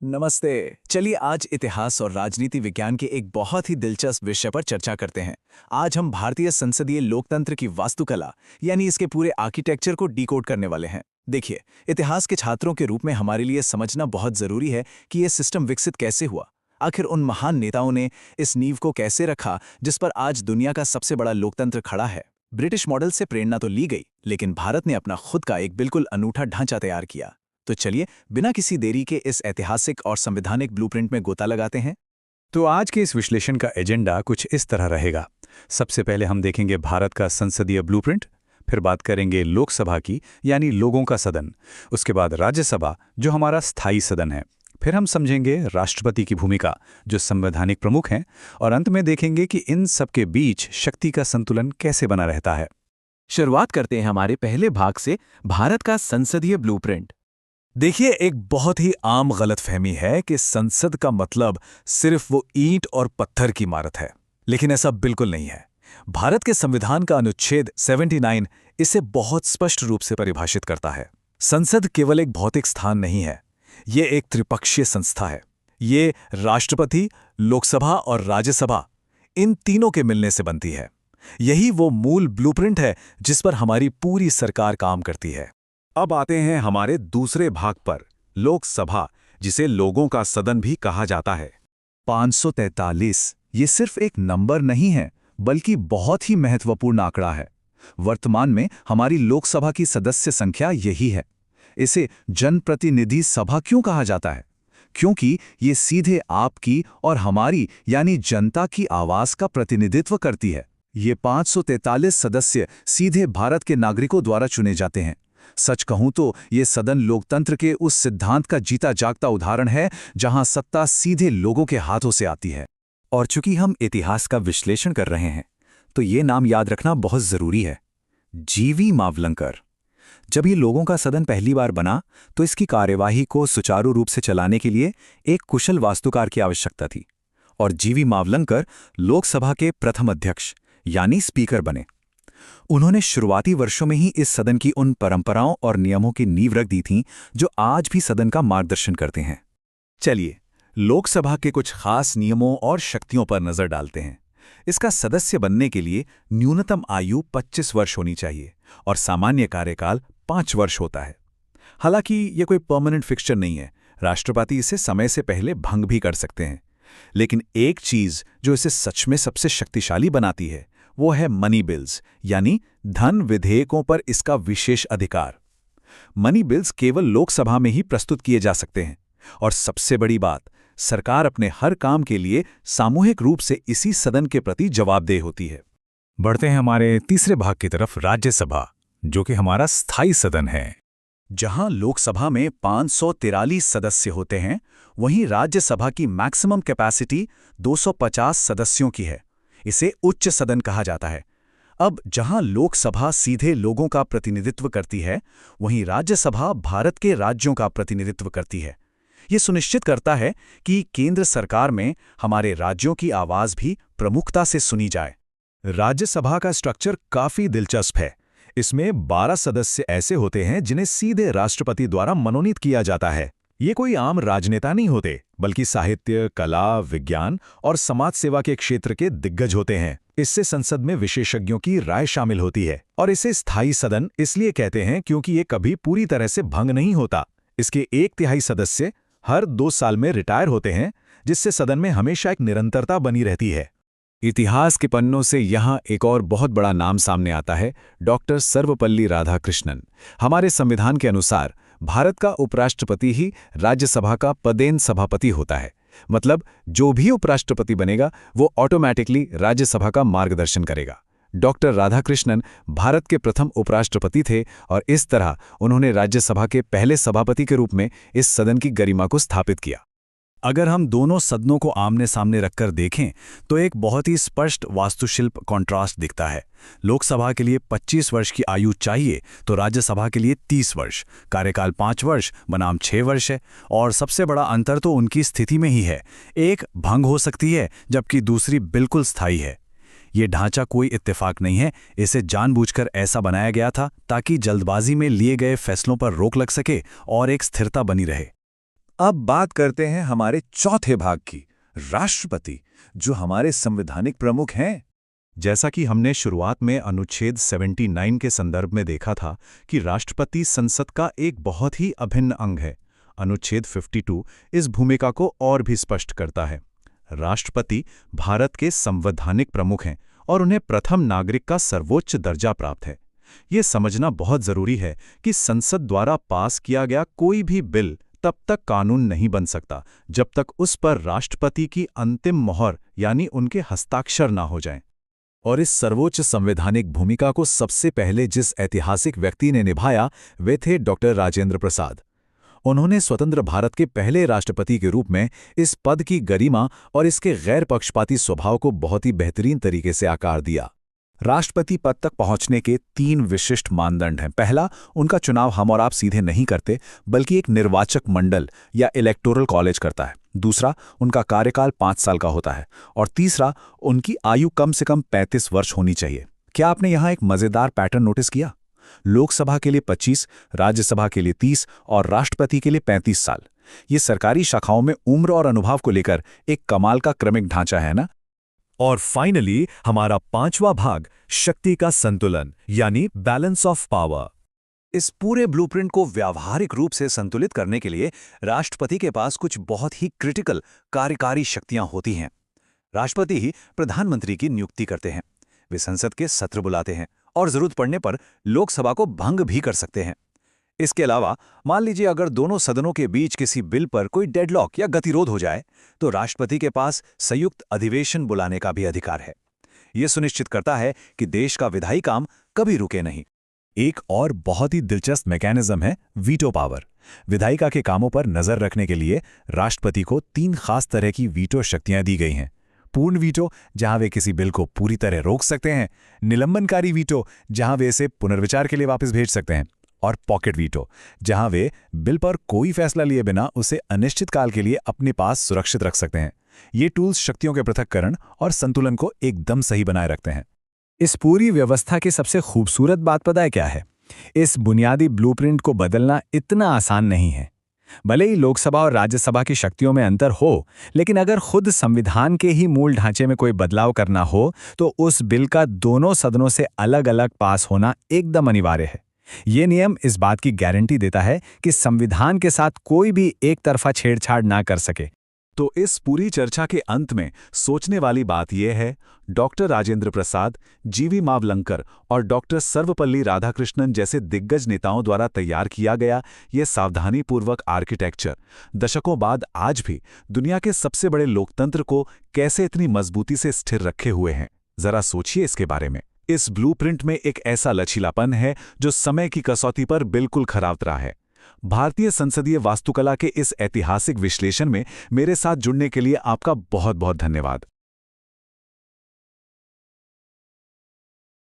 नमस्ते। चलिए आज इतिहास और राजनीति विज्ञान के एक बहुत ही दिलचस्प विषय पर चर्चा करते हैं। आज हम भारतीय संसदीय लोकतंत्र की वास्तुकला यानी इसके पूरे आर्किटेक्चर को डिकोड करने वाले हैं। देखिए, इतिहास के छात्रों के रूप में हमारे लिए समझना बहुत जरूरी है कि यह सिस्टम विकसित कैसे हुआ। आखिर उन महान नेताओं ने इस नींव को कैसे रखा जिस पर आज दुनिया का सबसे बड़ा लोकतंत्र खड़ा है। ब्रिटिश मॉडल से प्रेरणा तो ली गई, लेकिन भारत ने अपना खुद का एक बिल्कुल अनूठा ढांचा तैयार किया। तो चलिए बिना किसी देरी के इस ऐतिहासिक और संवैधानिक ब्लूप्रिंट में गोता लगाते हैं। तो आज के इस विश्लेषण का एजेंडा कुछ इस तरह रहेगा। सबसे पहले हम देखेंगे भारत का संसदीय ब्लूप्रिंट, फिर बात करेंगे लोकसभा की यानी लोगों का सदन, उसके बाद राज्यसभा जो हमारा स्थायी सदन है, फिर हम समझेंगे राष्ट्रपति की भूमिका जो संवैधानिक प्रमुख हैं, और अंत में देखेंगे कि इन सबके बीच शक्ति का संतुलन कैसे बना रहता है। शुरुआत करते हैं हमारे पहले भाग से, भारत का संसदीय ब्लूप्रिंट। देखिए, एक बहुत ही आम गलतफहमी है कि संसद का मतलब सिर्फ वो ईंट और पत्थर की इमारत है, लेकिन ऐसा बिल्कुल नहीं है। भारत के संविधान का अनुच्छेद 79 इसे बहुत स्पष्ट रूप से परिभाषित करता है। संसद केवल एक भौतिक स्थान नहीं है, ये एक त्रिपक्षीय संस्था है। ये राष्ट्रपति, लोकसभा और राज्यसभा इन तीनों के मिलने से बनती है। यही वो मूल ब्लूप्रिंट है जिस पर हमारी पूरी सरकार काम करती है। अब आते हैं हमारे दूसरे भाग पर, लोकसभा, जिसे लोगों का सदन भी कहा जाता है। 543 ये सिर्फ एक नंबर नहीं है, बल्कि बहुत ही महत्वपूर्ण आंकड़ा है। वर्तमान में हमारी लोकसभा की सदस्य संख्या यही है। इसे जनप्रतिनिधि सभा क्यों कहा जाता है? क्योंकि ये सीधे आपकी और हमारी यानी जनता की आवाज का प्रतिनिधित्व करती है। ये 543 सदस्य सीधे भारत के नागरिकों द्वारा चुने जाते हैं। सच कहूं तो ये सदन लोकतंत्र के उस सिद्धांत का जीता जागता उदाहरण है जहां सत्ता सीधे लोगों के हाथों से आती है। और चूंकि हम इतिहास का विश्लेषण कर रहे हैं, तो ये नाम याद रखना बहुत जरूरी है, जीवी मावलंकर। जब ये लोगों का सदन पहली बार बना, तो इसकी कार्यवाही को सुचारू रूप से चलाने के लिए एक कुशल वास्तुकार की आवश्यकता थी, और जीवी मावलंकर लोकसभा के प्रथम अध्यक्ष यानी स्पीकर बने। उन्होंने शुरुआती वर्षों में ही इस सदन की उन परंपराओं और नियमों की नींव रख दी थी जो आज भी सदन का मार्गदर्शन करते हैं। चलिए, लोकसभा के कुछ खास नियमों और शक्तियों पर नजर डालते हैं। इसका सदस्य बनने के लिए न्यूनतम आयु 25 वर्ष होनी चाहिए और सामान्य कार्यकाल 5 वर्ष होता है। हालांकि यह कोई परमानेंट फिक्सचर नहीं है, राष्ट्रपति इसे समय से पहले भंग भी कर सकते हैं। लेकिन एक चीज जो इसे सच में सबसे शक्तिशाली बनाती है, वो है मनी बिल्स यानी धन विधेयकों पर इसका विशेष अधिकार। मनी बिल्स केवल लोकसभा में ही प्रस्तुत किए जा सकते हैं, और सबसे बड़ी बात, सरकार अपने हर काम के लिए सामूहिक रूप से इसी सदन के प्रति जवाबदेह होती है। बढ़ते हैं हमारे तीसरे भाग की तरफ, राज्यसभा, जो कि हमारा स्थायी सदन है। जहां लोकसभा में 543 सदस्य होते हैं, वहीं राज्यसभा की मैक्सिमम कैपेसिटी 250 सदस्यों की है। इसे उच्च सदन कहा जाता है। अब जहां लोकसभा सीधे लोगों का प्रतिनिधित्व करती है, वहीं राज्यसभा भारत के राज्यों का प्रतिनिधित्व करती है। ये सुनिश्चित करता है कि केंद्र सरकार में हमारे राज्यों की आवाज भी प्रमुखता से सुनी जाए। राज्यसभा का स्ट्रक्चर काफी दिलचस्प है। इसमें 12 सदस्य ऐसे होते हैं जिन्हें सीधे राष्ट्रपति द्वारा मनोनीत किया जाता है। ये कोई आम राजनेता नहीं होते, बल्कि साहित्य, कला, विज्ञान और समाज सेवा के क्षेत्र के दिग्गज होते हैं। इससे संसद में विशेषज्ञों की राय शामिल होती है, और इसे स्थायी सदन इसलिए कहते हैं क्योंकि ये कभी पूरी तरह से भंग नहीं होता। इसके 1/3 सदस्य हर 2 साल में रिटायर होते हैं, जिससे सदन में हमेशा एक निरंतरता बनी रहती है। इतिहास के पन्नों से यहाँ एक और बहुत बड़ा नाम सामने आता है, डॉक्टर सर्वपल्ली राधाकृष्णन। हमारे संविधान के अनुसार भारत का उपराष्ट्रपति ही राज्यसभा का पदेन सभापति होता है। मतलब जो भी उपराष्ट्रपति बनेगा वो ऑटोमैटिकली राज्यसभा का मार्गदर्शन करेगा। डॉक्टर राधाकृष्णन भारत के प्रथम उपराष्ट्रपति थे, और इस तरह उन्होंने राज्यसभा के पहले सभापति के रूप में इस सदन की गरिमा को स्थापित किया। अगर हम दोनों सदनों को आमने सामने रखकर देखें, तो एक बहुत ही स्पष्ट वास्तुशिल्प कॉन्ट्रास्ट दिखता है। लोकसभा के लिए 25 वर्ष की आयु चाहिए, तो राज्यसभा के लिए 30 वर्ष, कार्यकाल 5 वर्ष बनाम 6 वर्ष है। और सबसे बड़ा अंतर तो उनकी स्थिति में ही है। एक भंग हो सकती है, जबकि दूसरी बिल्कुल स्थायी है। ये ढांचा कोई इत्तेफाक नहीं है, इसे जानबूझकर ऐसा बनाया गया था ताकि जल्दबाजी में लिए गए फैसलों पर रोक लग सके और एक स्थिरता बनी रहे। अब बात करते हैं हमारे चौथे भाग की, राष्ट्रपति, जो हमारे संवैधानिक प्रमुख हैं। जैसा कि हमने शुरुआत में अनुच्छेद 79 के संदर्भ में देखा था कि राष्ट्रपति संसद का एक बहुत ही अभिन्न अंग है। अनुच्छेद 52 इस भूमिका को और भी स्पष्ट करता है। राष्ट्रपति भारत के संवैधानिक प्रमुख हैं और उन्हें प्रथम नागरिक का सर्वोच्च दर्जा प्राप्त है। ये समझना बहुत जरूरी है कि संसद द्वारा पास किया गया कोई भी बिल तब तक कानून नहीं बन सकता जब तक उस पर राष्ट्रपति की अंतिम मोहर यानी उनके हस्ताक्षर ना हो जाएं। और इस सर्वोच्च संवैधानिक भूमिका को सबसे पहले जिस ऐतिहासिक व्यक्ति ने निभाया वे थे डॉक्टर राजेंद्र प्रसाद। उन्होंने स्वतंत्र भारत के पहले राष्ट्रपति के रूप में इस पद की गरिमा और इसके गैर पक्षपाती स्वभाव को बहुत ही बेहतरीन तरीके से आकार दिया। राष्ट्रपति पद तक पहुंचने के 3 विशिष्ट मानदंड हैं। पहला, उनका चुनाव हम और आप सीधे नहीं करते बल्कि एक निर्वाचक मंडल या इलेक्टोरल कॉलेज करता है। दूसरा, उनका कार्यकाल 5 साल का होता है। और तीसरा, उनकी आयु कम से कम 35 वर्ष होनी चाहिए। क्या आपने यहाँ एक मजेदार पैटर्न नोटिस किया? लोकसभा के लिए 25, राज्यसभा के लिए 30 और राष्ट्रपति के लिए 35 साल। ये सरकारी शाखाओं में उम्र और अनुभव को लेकर एक कमाल का क्रमिक ढांचा है ना? और फाइनली हमारा 5वां भाग, शक्ति का संतुलन यानी बैलेंस ऑफ पावर। इस पूरे ब्लूप्रिंट को व्यावहारिक रूप से संतुलित करने के लिए राष्ट्रपति के पास कुछ बहुत ही क्रिटिकल कार्यकारी शक्तियां होती हैं। राष्ट्रपति ही प्रधानमंत्री की नियुक्ति करते हैं, वे संसद के सत्र बुलाते हैं और जरूरत पड़ने पर लोकसभा को भंग भी कर सकते हैं। इसके अलावा मान लीजिए अगर दोनों सदनों के बीच किसी बिल पर कोई डेडलॉक या गतिरोध हो जाए तो राष्ट्रपति के पास संयुक्त अधिवेशन बुलाने का भी अधिकार है। यह सुनिश्चित करता है कि देश का विधायी काम कभी रुके नहीं। एक और बहुत ही दिलचस्प मैकेनिज्म है वीटो पावर। विधायिका के कामों पर नजर रखने के लिए राष्ट्रपति को 3 खास तरह की वीटो शक्तियां दी गई हैं। पूर्ण वीटो, जहां वे किसी बिल को पूरी तरह रोक सकते हैं। निलंबनकारी वीटो, जहां वे इसे पुनर्विचार के लिए वापस भेज सकते हैं। और पॉकेट वीटो, जहां वे बिल पर कोई फैसला लिए बिना उसे अनिश्चित काल के लिए अपने पास सुरक्षित रख सकते हैं। ये टूल्स शक्तियों के पृथक्करण और संतुलन को एकदम सही बनाए रखते हैं। इस पूरी व्यवस्था की सबसे खूबसूरत बात पता है क्या है? इस बुनियादी ब्लूप्रिंट को बदलना इतना आसान नहीं है। भले ही लोकसभा और राज्यसभा की शक्तियों में अंतर हो, लेकिन अगर खुद संविधान के ही मूल ढांचे में कोई बदलाव करना हो तो उस बिल का दोनों सदनों से अलग-अलग पास होना एकदम अनिवार्य है। ये नियम इस बात की गारंटी देता है कि संविधान के साथ कोई भी एक तरफा छेड़छाड़ ना कर सके। तो इस पूरी चर्चा के अंत में सोचने वाली बात यह है, डॉक्टर राजेंद्र प्रसाद, जीवी मावलंकर और डॉक्टर सर्वपल्ली राधाकृष्णन जैसे दिग्गज नेताओं द्वारा तैयार किया गया यह सावधानीपूर्वक आर्किटेक्चर दशकों बाद आज भी दुनिया के सबसे बड़े लोकतंत्र को कैसे इतनी मजबूती से स्थिर रखे हुए हैं। जरा सोचिए इसके बारे में। इस ब्लूप्रिंट में एक ऐसा लचीलापन है जो समय की कसौटी पर बिल्कुल खरा उतरा है। भारतीय संसदीय वास्तुकला के इस ऐतिहासिक विश्लेषण में मेरे साथ जुड़ने के लिए आपका बहुत बहुत धन्यवाद।